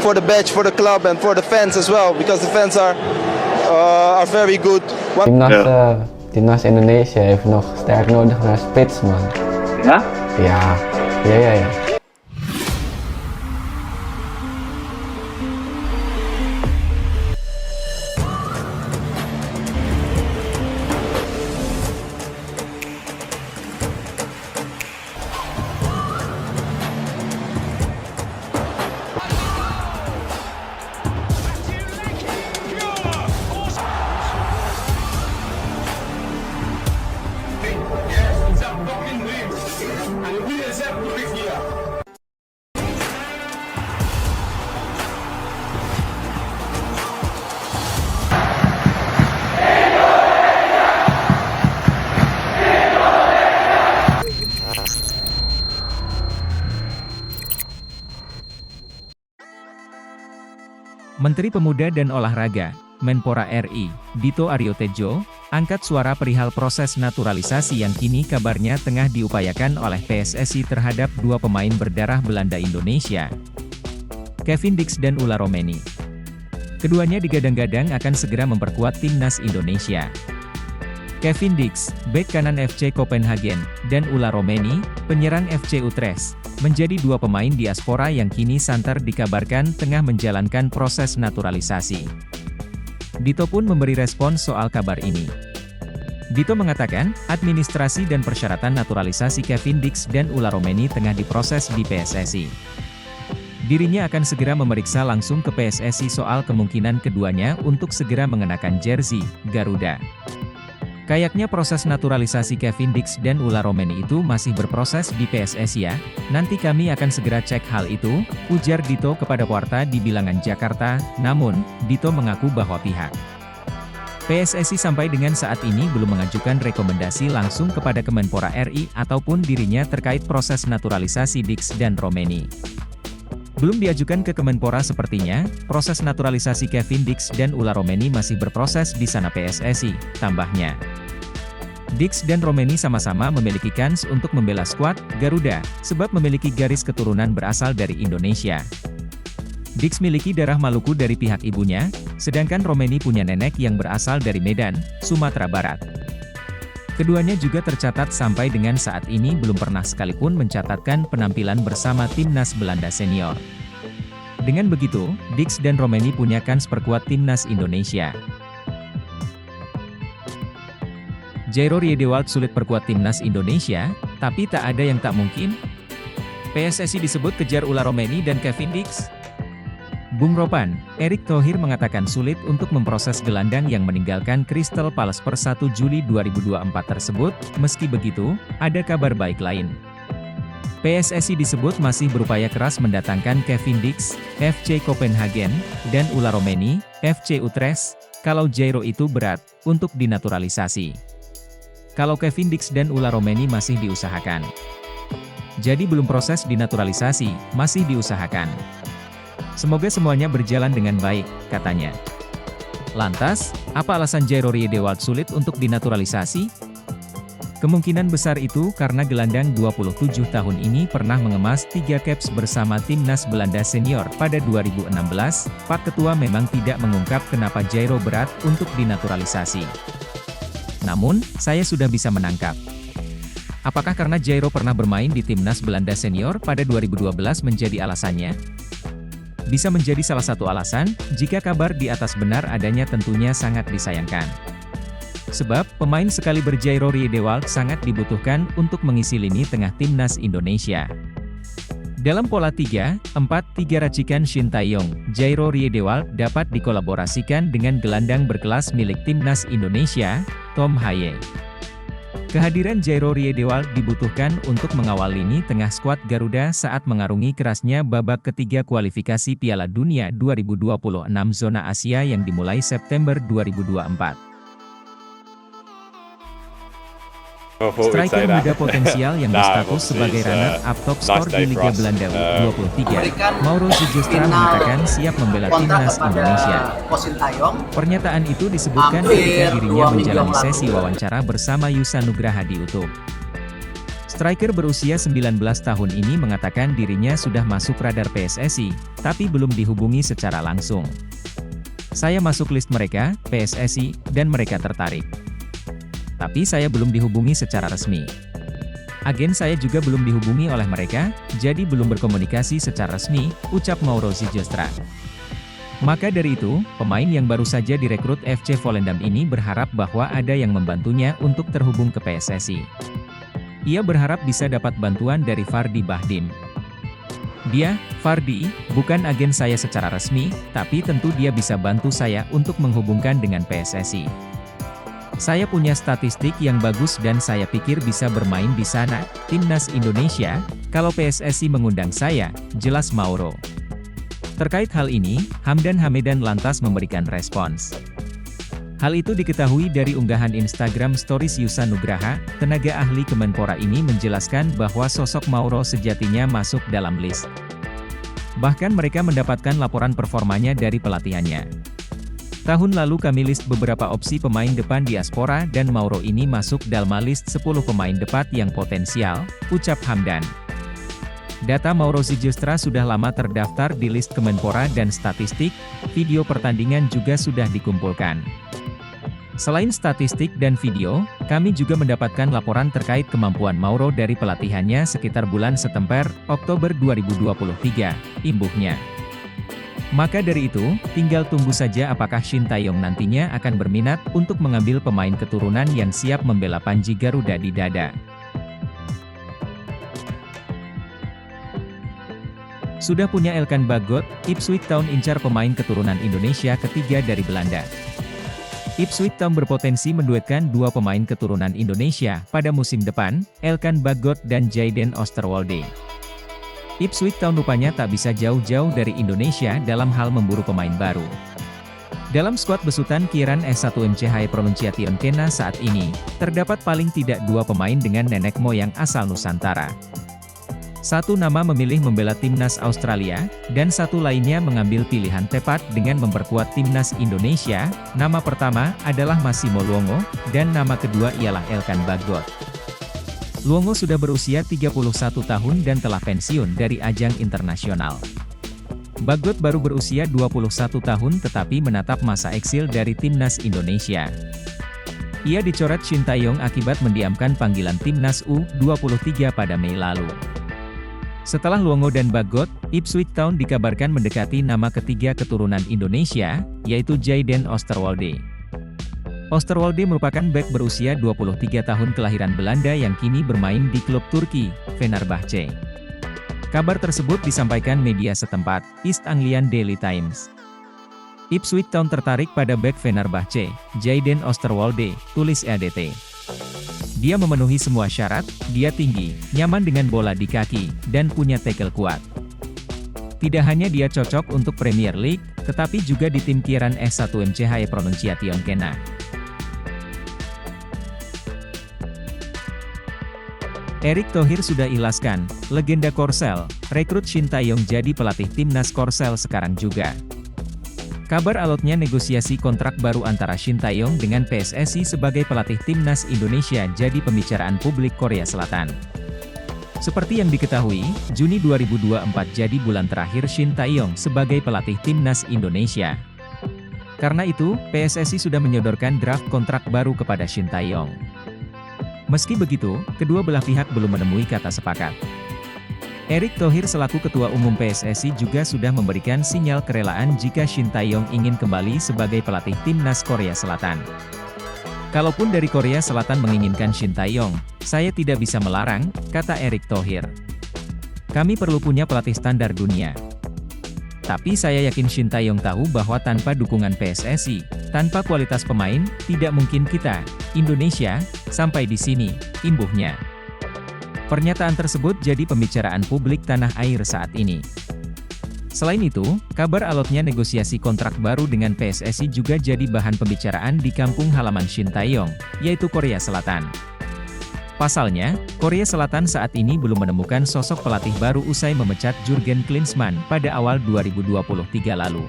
for the badge, for the club, and for the fans as well, because the fans are very good. Timnas Indonesia heeft nog sterk nodig naar spits, man. Ja? Ja. Menteri Pemuda dan Olahraga, Menpora RI, Dito Aryo Tejo, angkat suara perihal proses naturalisasi yang kini kabarnya tengah diupayakan oleh PSSI terhadap dua pemain berdarah Belanda Indonesia, Kevin Dix dan Ulla Romeni. Keduanya digadang-gadang akan segera memperkuat timnas Indonesia. Kevin Dix, bek kanan FC Copenhagen, dan Ulla Romeni, penyerang FC Utrecht, menjadi dua pemain diaspora yang kini santer dikabarkan tengah menjalankan proses naturalisasi. Dito pun memberi respon soal kabar ini. Dito mengatakan, administrasi dan persyaratan naturalisasi Kevin Dix dan Ulla Romeni tengah diproses di PSSI. Dirinya akan segera memeriksa langsung ke PSSI soal kemungkinan keduanya untuk segera mengenakan jersey Garuda. Kayaknya proses naturalisasi Kevin Dix dan Ulla Romeni itu masih berproses di PSSI ya, nanti kami akan segera cek hal itu, ujar Dito kepada Warta di Bilangan Jakarta. Namun, Dito mengaku bahwa pihak PSSI sampai dengan saat ini belum mengajukan rekomendasi langsung kepada Kemenpora RI ataupun dirinya terkait proses naturalisasi Dix dan Romeni. Belum diajukan ke Kemenpora sepertinya, proses naturalisasi Kevin Dix dan Ulla Romeni masih berproses di sana PSSI, tambahnya. Dix dan Romeni sama-sama memiliki kans untuk membela skuad Garuda, sebab memiliki garis keturunan berasal dari Indonesia. Dix miliki darah Maluku dari pihak ibunya, sedangkan Romeni punya nenek yang berasal dari Medan, Sumatera Barat. Keduanya juga tercatat sampai dengan saat ini belum pernah sekalipun mencatatkan penampilan bersama timnas Belanda senior. Dengan begitu, Dix dan Romeni punya kans perkuat timnas Indonesia. Jairo Riedewald sulit perkuat timnas Indonesia, tapi tak ada yang tak mungkin. PSSI disebut kejar Ulla Romeni dan Kevin Dix. Bung Ropan, Erick Thohir mengatakan sulit untuk memproses gelandang yang meninggalkan Crystal Palace per 1 Juli 2024 tersebut. Meski begitu, ada kabar baik lain. PSSI disebut masih berupaya keras mendatangkan Kevin Dix, FC Copenhagen, dan Ulla Romeni, FC Utrecht, kalau Jairo itu berat untuk dinaturalisasi. Kalau Kevin Dix dan Ulla Romeni masih diusahakan. Jadi belum proses dinaturalisasi, masih diusahakan. Semoga semuanya berjalan dengan baik, katanya. Lantas, apa alasan Jairo Riedewald sulit untuk dinaturalisasi? Kemungkinan besar itu karena gelandang 27 tahun ini pernah mengemas 3 caps bersama timnas Belanda senior pada 2016. Pak Ketua memang tidak mengungkap kenapa Jairo berat untuk dinaturalisasi. Namun, saya sudah bisa menangkap. Apakah karena Jairo pernah bermain di timnas Belanda senior pada 2012 menjadi alasannya? Bisa menjadi salah satu alasan, jika kabar di atas benar adanya tentunya sangat disayangkan. Sebab, pemain sekaliber Jairo Riedewald sangat dibutuhkan untuk mengisi lini tengah timnas Indonesia. Dalam pola 3-4-3 racikan Shin Tae-yong, Jairo Riedewald dapat dikolaborasikan dengan gelandang berkelas milik timnas Indonesia, Tom Haye. Kehadiran Jairo Riedewald dibutuhkan untuk mengawal lini tengah skuad Garuda saat mengarungi kerasnya babak ketiga kualifikasi Piala Dunia 2026 zona Asia yang dimulai September 2024. Striker muda potensial yang berstatus sebagai runner-up top skor di Liga Belanda U23, Mauro Sejustra mengatakan siap membela timnas Indonesia. Pernyataan itu disebutkan ketika dirinya menjalani sesi wawancara bersama Yusa Nugraha di YouTube. Striker berusia 19 tahun ini mengatakan dirinya sudah masuk radar PSSI, tapi belum dihubungi secara langsung. Saya masuk list mereka, PSSI, dan mereka tertarik. Tapi saya belum dihubungi secara resmi. Agen saya juga belum dihubungi oleh mereka, jadi belum berkomunikasi secara resmi, ucap Mauro Zijostra. Maka dari itu, pemain yang baru saja direkrut FC Volendam ini berharap bahwa ada yang membantunya untuk terhubung ke PSSI. Ia berharap bisa dapat bantuan dari Fardi Bahdim. Dia, Fardi, bukan agen saya secara resmi, tapi tentu dia bisa bantu saya untuk menghubungkan dengan PSSI. Saya punya statistik yang bagus dan saya pikir bisa bermain di sana, Timnas Indonesia, kalau PSSI mengundang saya, jelas Mauro. Terkait hal ini, Hamdan Hamedan lantas memberikan respons. Hal itu diketahui dari unggahan Instagram Stories Yusa Nugraha, tenaga ahli Kemenpora ini menjelaskan bahwa sosok Mauro sejatinya masuk dalam list. Bahkan mereka mendapatkan laporan performanya dari pelatihannya. Tahun lalu kami list beberapa opsi pemain depan diaspora dan Mauro ini masuk dalam list 10 pemain depan yang potensial, ucap Hamdan. Data Mauro Zijostra sudah lama terdaftar di list Kemenpora dan statistik, video pertandingan juga sudah dikumpulkan. Selain statistik dan video, kami juga mendapatkan laporan terkait kemampuan Mauro dari pelatihannya sekitar bulan September, Oktober 2023, imbuhnya. Maka dari itu, tinggal tunggu saja apakah Shin Tae-yong nantinya akan berminat untuk mengambil pemain keturunan yang siap membela Panji Garuda di dada. Sudah punya Elkan Bagot, Ipswich Town incar pemain keturunan Indonesia ketiga dari Belanda. Ipswich Town berpotensi menduetkan dua pemain keturunan Indonesia pada musim depan, Elkan Bagot dan Jayden Oosterwolde. Ipswich Town rupanya tak bisa jauh-jauh dari Indonesia dalam hal memburu pemain baru. Dalam skuad besutan Kieran S1MCH Pronunciation Kena saat ini, terdapat paling tidak dua pemain dengan nenek moyang asal Nusantara. Satu nama memilih membela timnas Australia, dan satu lainnya mengambil pilihan tepat dengan memperkuat timnas Indonesia. Nama pertama adalah Massimo Luongo, dan nama kedua ialah Elkan Bagot. Luongo sudah berusia 31 tahun dan telah pensiun dari ajang internasional. Bagot baru berusia 21 tahun tetapi menatap masa eksil dari timnas Indonesia. Ia dicoret Shin Tae-yong akibat mendiamkan panggilan timnas U23 pada Mei lalu. Setelah Luongo dan Bagot, Ipswich Town dikabarkan mendekati nama ketiga keturunan Indonesia, yaitu Jayden Oosterwolde. Oosterwolde merupakan bek berusia 23 tahun kelahiran Belanda yang kini bermain di klub Turki, Fenerbahce. Kabar tersebut disampaikan media setempat, East Anglian Daily Times. Ipswich Town tertarik pada bek Fenerbahce, Jayden Oosterwolde, tulis EADT. Dia memenuhi semua syarat, dia tinggi, nyaman dengan bola di kaki, dan punya tackle kuat. Tidak hanya dia cocok untuk Premier League, tetapi juga di tim Kieran S1MCH Pronunciation Kena. Erick Thohir sudah ilaskan, legenda Korsel, rekrut Shin Tae-yong jadi pelatih timnas Korsel sekarang juga. Kabar alotnya negosiasi kontrak baru antara Shin Tae-yong dengan PSSI sebagai pelatih timnas Indonesia jadi pembicaraan publik Korea Selatan. Seperti yang diketahui, Juni 2024 jadi bulan terakhir Shin Tae-yong sebagai pelatih timnas Indonesia. Karena itu, PSSI sudah menyodorkan draft kontrak baru kepada Shin Tae-yong. Meski begitu, kedua belah pihak belum menemui kata sepakat. Erick Thohir selaku Ketua Umum PSSI juga sudah memberikan sinyal kerelaan jika Shin Tae-yong ingin kembali sebagai pelatih timnas Korea Selatan. Kalaupun dari Korea Selatan menginginkan Shin Tae-yong, saya tidak bisa melarang, kata Erick Thohir. Kami perlu punya pelatih standar dunia. Tapi saya yakin Shin Tae-yong tahu bahwa tanpa dukungan PSSI, tanpa kualitas pemain, tidak mungkin kita, Indonesia, sampai di sini, imbuhnya. Pernyataan tersebut jadi pembicaraan publik tanah air saat ini. Selain itu, kabar alotnya negosiasi kontrak baru dengan PSSI juga jadi bahan pembicaraan di kampung halaman Shin Tae-yong, yaitu Korea Selatan. Pasalnya, Korea Selatan saat ini belum menemukan sosok pelatih baru usai memecat Jurgen Klinsmann pada awal 2023 lalu.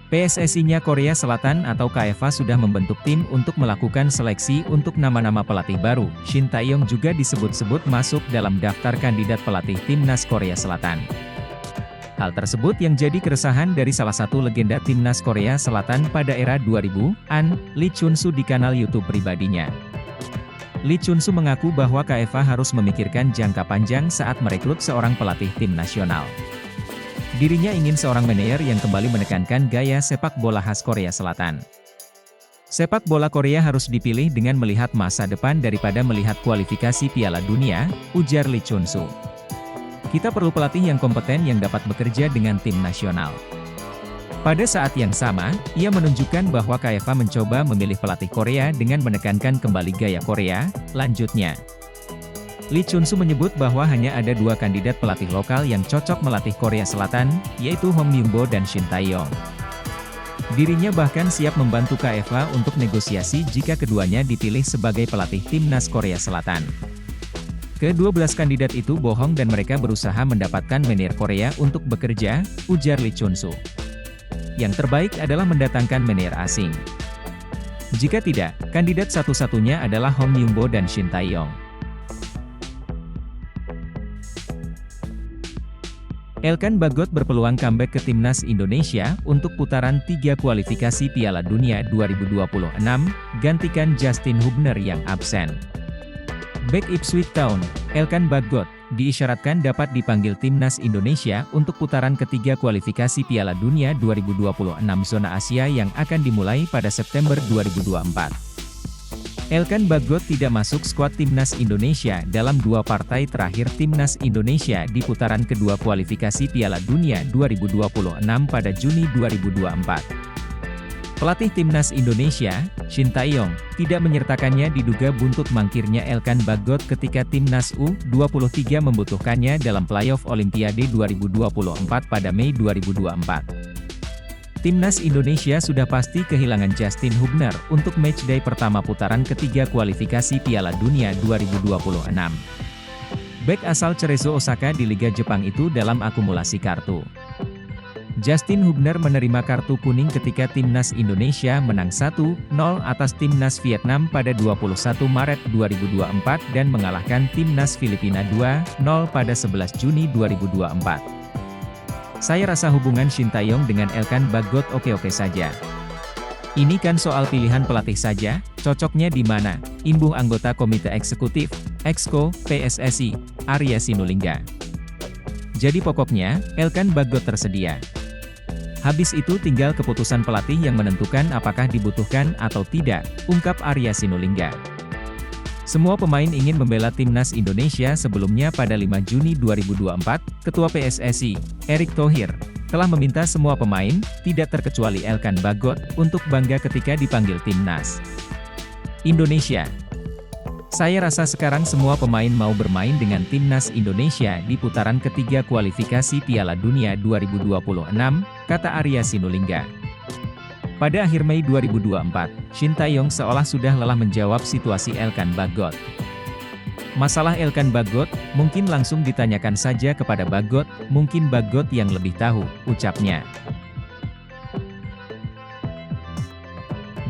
PSSI-nya Korea Selatan atau KFA sudah membentuk tim untuk melakukan seleksi untuk nama-nama pelatih baru. Shin Tae-yong juga disebut-sebut masuk dalam daftar kandidat pelatih timnas Korea Selatan. Hal tersebut yang jadi keresahan dari salah satu legenda timnas Korea Selatan pada era 2000-an, Lee Chun-soo di kanal YouTube pribadinya. Lee Chun-soo mengaku bahwa KFA harus memikirkan jangka panjang saat merekrut seorang pelatih tim nasional. Dirinya ingin seorang manajer yang kembali menekankan gaya sepak bola khas Korea Selatan. Sepak bola Korea harus dipilih dengan melihat masa depan daripada melihat kualifikasi Piala Dunia, ujar Lee Chun-soo. Kita perlu pelatih yang kompeten yang dapat bekerja dengan tim nasional. Pada saat yang sama, ia menunjukkan bahwa KFA mencoba memilih pelatih Korea dengan menekankan kembali gaya Korea, lanjutnya. Lee Chun-soo menyebut bahwa hanya ada 2 kandidat pelatih lokal yang cocok melatih Korea Selatan, yaitu Hong Myung-bo dan Shin Tae-yong. Dirinya bahkan siap membantu KFA untuk negosiasi jika keduanya dipilih sebagai pelatih timnas Korea Selatan. Ke-12 kandidat itu bohong dan mereka berusaha mendapatkan manajer Korea untuk bekerja, ujar Lee Chun-soo. Yang terbaik adalah mendatangkan manajer asing. Jika tidak, kandidat satu-satunya adalah Hong Myung-bo dan Shin Tae-yong. Elkan Bagot berpeluang comeback ke timnas Indonesia untuk putaran 3 kualifikasi Piala Dunia 2026, gantikan Justin Hubner yang absen. Bek Ipswich Town, Elkan Bagot, diisyaratkan dapat dipanggil timnas Indonesia untuk putaran ketiga kualifikasi Piala Dunia 2026 zona Asia yang akan dimulai pada September 2024. Elkan Bagot tidak masuk skuad timnas Indonesia dalam 2 partai terakhir timnas Indonesia di putaran kedua kualifikasi Piala Dunia 2026 pada Juni 2024. Pelatih timnas Indonesia, Shin Tae-yong, tidak menyertakannya diduga buntut mangkirnya Elkan Bagot ketika timnas U23 membutuhkannya dalam playoff Olimpiade 2024 pada Mei 2024. Timnas Indonesia sudah pasti kehilangan Justin Hubner untuk matchday pertama putaran ketiga kualifikasi Piala Dunia 2026. Bek asal Cerezo Osaka di Liga Jepang itu dalam akumulasi kartu. Justin Hubner menerima kartu kuning ketika Timnas Indonesia menang 1-0 atas Timnas Vietnam pada 21 Maret 2024 dan mengalahkan Timnas Filipina 2-0 pada 11 Juni 2024. Saya rasa hubungan Shin Tae-yong dengan Elkan Bagot oke-oke saja. Ini kan soal pilihan pelatih saja, cocoknya di mana? Imbuh anggota Komite Eksekutif, Exco, PSSI, Arya Sinulinga. Jadi pokoknya, Elkan Bagot tersedia. Habis itu tinggal keputusan pelatih yang menentukan apakah dibutuhkan atau tidak, ungkap Arya Sinulinga. Semua pemain ingin membela timnas Indonesia. Sebelumnya pada 5 Juni 2024, Ketua PSSI, Erick Thohir, telah meminta semua pemain, tidak terkecuali Elkan Bagot, untuk bangga ketika dipanggil timnas Indonesia. Saya rasa sekarang semua pemain mau bermain dengan timnas Indonesia di putaran ketiga kualifikasi Piala Dunia 2026, kata Arya Sinulinga. Pada akhir Mei 2024, Shin Tae-yong seolah sudah lelah menjawab situasi Elkan Bagot. Masalah Elkan Bagot, mungkin langsung ditanyakan saja kepada Bagot, mungkin Bagot yang lebih tahu, ucapnya.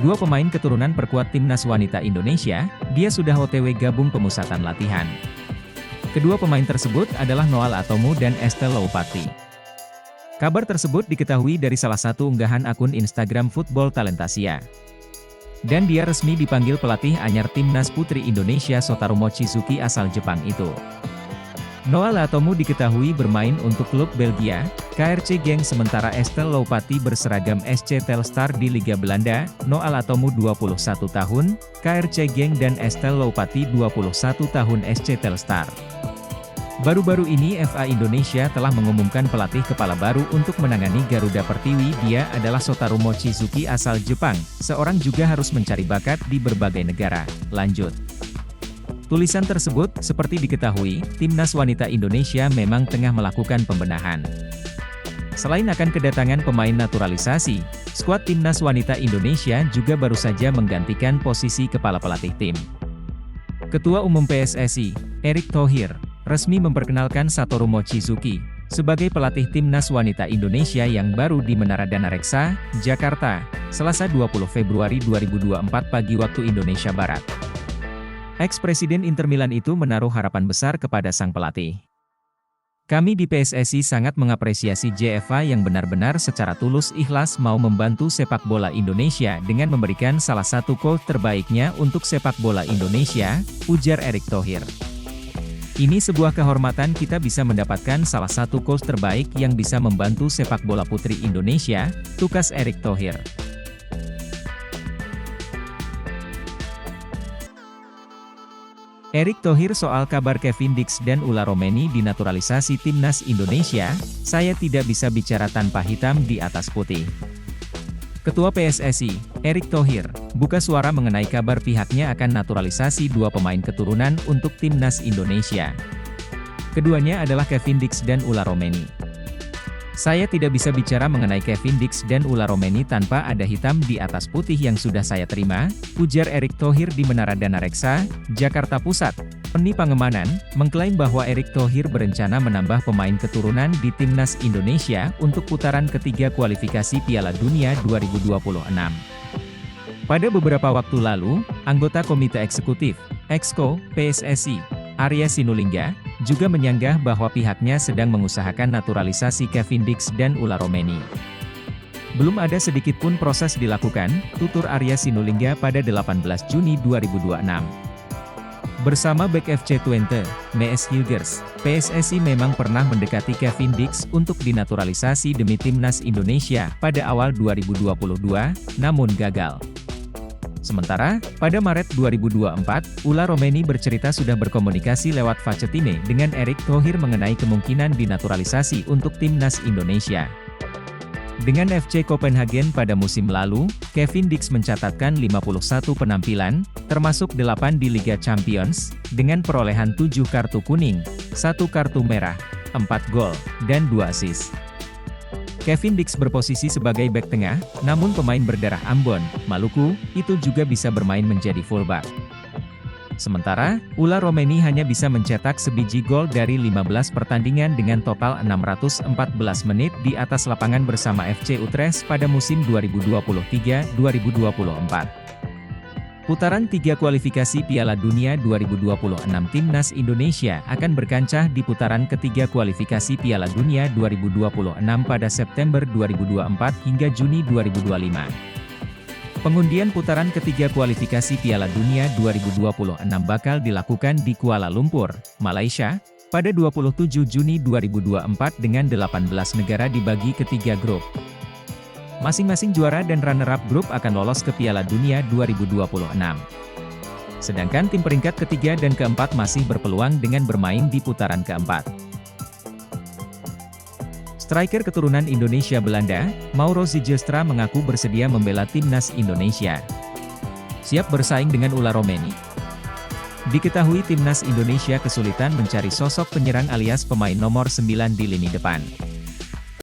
2 pemain keturunan perkuat timnas wanita Indonesia, dia sudah OTW gabung pemusatan latihan. Kedua pemain tersebut adalah Noal Atomo dan Estelle Loupati. Kabar tersebut diketahui dari salah satu unggahan akun Instagram Football Talentasia. Dan dia resmi dipanggil pelatih anyar timnas putri Indonesia Shotaro Mochizuki asal Jepang itu. Noal Atomo diketahui bermain untuk klub Belgia, KRC Genk, sementara Estelle Loupati berseragam SC Telstar di Liga Belanda. Noal Atomo 21 tahun, KRC Genk, dan Estelle Loupati 21 tahun SC Telstar. Baru-baru ini FA Indonesia telah mengumumkan pelatih kepala baru untuk menangani Garuda Pertiwi. Dia adalah Shotaro Mochizuki asal Jepang. Seorang juga harus mencari bakat di berbagai negara. Lanjut. Tulisan tersebut, seperti diketahui, timnas wanita Indonesia memang tengah melakukan pembenahan. Selain akan kedatangan pemain naturalisasi, skuad timnas wanita Indonesia juga baru saja menggantikan posisi kepala pelatih tim. Ketua Umum PSSI, Erick Thohir, resmi memperkenalkan Satoru Mochizuki, sebagai pelatih timnas wanita Indonesia yang baru di Menara Dana Reksa, Jakarta, Selasa 20 Februari 2024 pagi waktu Indonesia Barat. Ex-presiden Inter Milan itu menaruh harapan besar kepada sang pelatih. Kami di PSSI sangat mengapresiasi JFA yang benar-benar secara tulus ikhlas mau membantu sepak bola Indonesia dengan memberikan salah satu coach terbaiknya untuk sepak bola Indonesia, ujar Erick Thohir. Ini sebuah kehormatan kita bisa mendapatkan salah satu coach terbaik yang bisa membantu sepak bola putri Indonesia, tukas Erick Thohir. Erick Thohir soal kabar Kevin Dix dan Ulla Romeni dinaturalisasi timnas Indonesia, saya tidak bisa bicara tanpa hitam di atas putih. Ketua PSSI, Erick Thohir, buka suara mengenai kabar pihaknya akan naturalisasi dua pemain keturunan untuk timnas Indonesia. Keduanya adalah Kevin Dix dan Ulla Romeni. Saya tidak bisa bicara mengenai Kevin Dix dan Ulla Romeni tanpa ada hitam di atas putih yang sudah saya terima, ujar Erick Thohir di Menara Dana Reksa, Jakarta Pusat. Penny Pangemanan, mengklaim bahwa Erick Thohir berencana menambah pemain keturunan di timnas Indonesia untuk putaran ketiga kualifikasi Piala Dunia 2026. Pada beberapa waktu lalu, anggota Komite Eksekutif, Exco, PSSI, Arya Sinulinga, juga menyanggah bahwa pihaknya sedang mengusahakan naturalisasi Kevin Dix dan Ulla Romeni. Belum ada sedikit pun proses dilakukan, tutur Arya Sinulinga pada 18 Juni 2026. Bersama bek FC Twente, Mees Hilgers, PSSI memang pernah mendekati Kevin Dix untuk dinaturalisasi demi timnas Indonesia pada awal 2022, namun gagal. Sementara, pada Maret 2024, Ulla Romeni bercerita sudah berkomunikasi lewat Facetime dengan Erick Thohir mengenai kemungkinan dinaturalisasi untuk timnas Indonesia. Dengan FC Copenhagen pada musim lalu, Kevin Dix mencatatkan 51 penampilan, termasuk 8 di Liga Champions, dengan perolehan 7 kartu kuning, 1 kartu merah, 4 gol, dan 2 assist. Kevin Dix berposisi sebagai bek tengah, namun pemain berdarah Ambon, Maluku, itu juga bisa bermain menjadi fullback. Sementara, Ulla Romeni hanya bisa mencetak sebiji gol dari 15 pertandingan dengan total 614 menit di atas lapangan bersama FC Utrecht pada musim 2023-2024. Putaran 3 kualifikasi Piala Dunia 2026 Timnas Indonesia akan berkancah di putaran ketiga kualifikasi Piala Dunia 2026 pada September 2024 hingga Juni 2025. Pengundian putaran ketiga kualifikasi Piala Dunia 2026 bakal dilakukan di Kuala Lumpur, Malaysia, pada 27 Juni 2024 dengan 18 negara dibagi ke 3 grup. Masing-masing juara dan runner-up grup akan lolos ke Piala Dunia 2026. Sedangkan tim peringkat ketiga dan keempat masih berpeluang dengan bermain di putaran keempat. Striker keturunan Indonesia Belanda, Mauro Zijlstra mengaku bersedia membela timnas Indonesia. Siap bersaing dengan Ulla Romeni. Diketahui timnas Indonesia kesulitan mencari sosok penyerang alias pemain nomor 9 di lini depan.